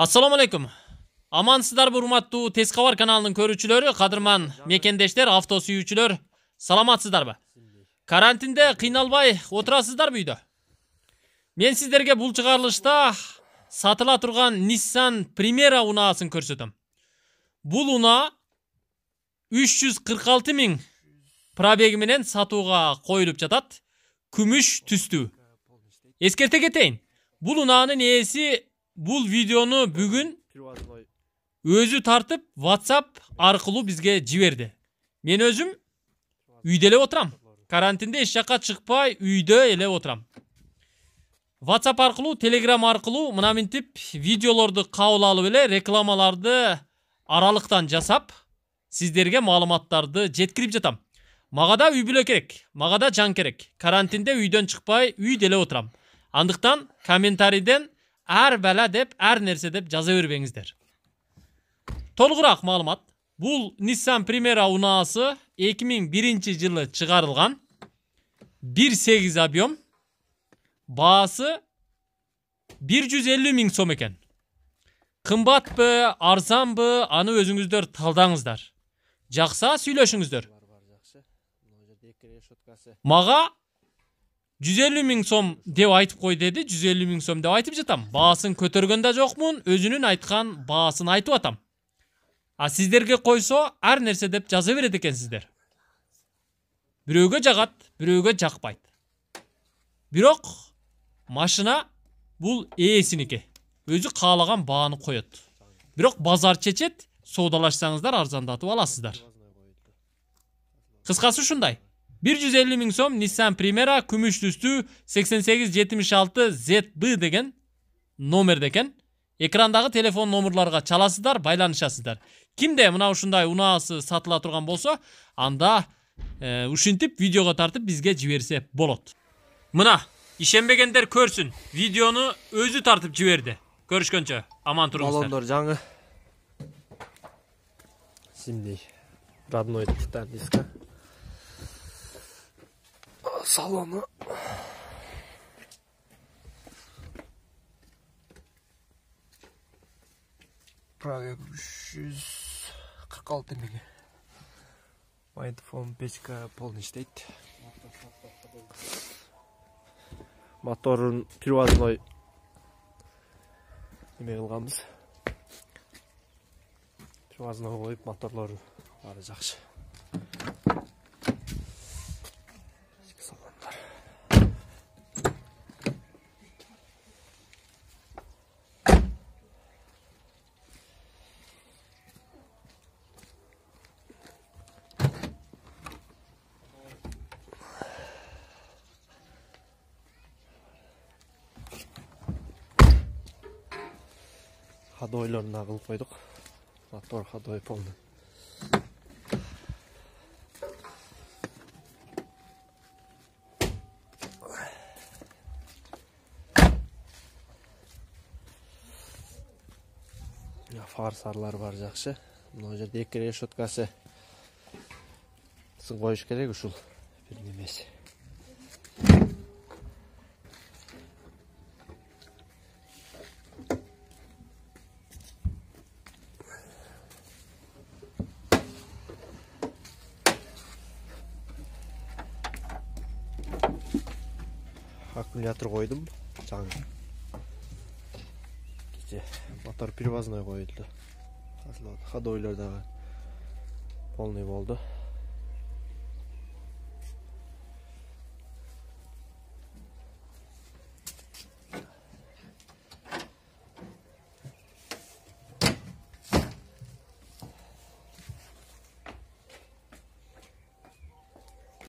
Assalamu alaikum. Amansızlar urmаттуу Tez Kabar kanalının körүүчүлөрү, кадырман мекендештер, авто сүйүүчүлөр, саламатсыздарбы? Карантинде кыйналбай отурасыздарбы үйдө? Мен сиздерге бул чыгарылышта сатыла турган Nissan Primera унаасын көрсөтөм. Бул унаа 346 000 пробеги менен сатууга коюлуп жатат. Күмүш түстүү. Эскерте кетейин. Бул унаанын ээси бул видеону бүгүн өзү тартып WhatsApp аркылуу бизге жиберди. Мен өзүм үйдө эле отурам. Карантинде эч жакка чыкпай, үйдө эле отурам. WhatsApp аркылуу, Telegram аркылуу мына минтип видеолорду кабыл алып эле рекламаларды аралыктан жасап, сиздерге маалыматтарды жеткирип жатам. Мага да үй бүлө керек, мага да жан керек. Карантинде үйдөн чыкпай, үйдө эле отурам. Андыктан комментарийден ар бала деп, ар нерсе деп жаза бербеңиздер. Толугураак маалымат. Бул Nissan Primera унаасы 2001 жылы чыгарылган. 1.8 объем. Баасы 150 000 сом экен. Кымбатпы, арзанбы, аны өзүңүздөр талдаңыздар. Жакса сүйлөшүңүздөр. Мага 150 000 сом деп айтып кой деди, 150 000 сом деп айтып жатам. Баасын көтөргөн да жокмун, өзүнүн айткан баасын айтып атам. А сиздерге койсо, ар нерсе деп жаза берет экенсиздер. Бирөөгө жагат, бирөөгө жакпайт. Бирок машина бул ээсиники. Өзү каалаган бааны коет. Бирок базар чечет, соодалашсаңыздар арзандатып аласыздар. Кыскасы ушундай. 150 000 сом Nissan Primera күмүш түстүү 8876 ZB деген номерде экен. Экрандагы телефон номерларга чаласыздар, байланышасыздар. Кимде мына ушундай унаасы сатыла турган болсо, анда ушинтип видеого тартып бизге жиберсе болот. Мына ишенбегендер көрсүн. Видеону өзү тартып жиберди. Көрүшкөнчө аман туруңуздар. Балондор жаңы. Симдей. Родной титан диска. Салону. Пробег 346 000. Майнтфон печка полный иштейт. Моторун привозной неме кылганбыз. Привозной коюп моторлору баары жакшы. Ходойлорун кылып койдук. Мотор ходой полный. Фар сарлар бар жакшы. Мына жерде эки решеткасы сын коюш керек ушул бир немеси. Аккумулятор койдум, жаңы. Мотор привозной коюлду. Ходойлор дагы полный болду.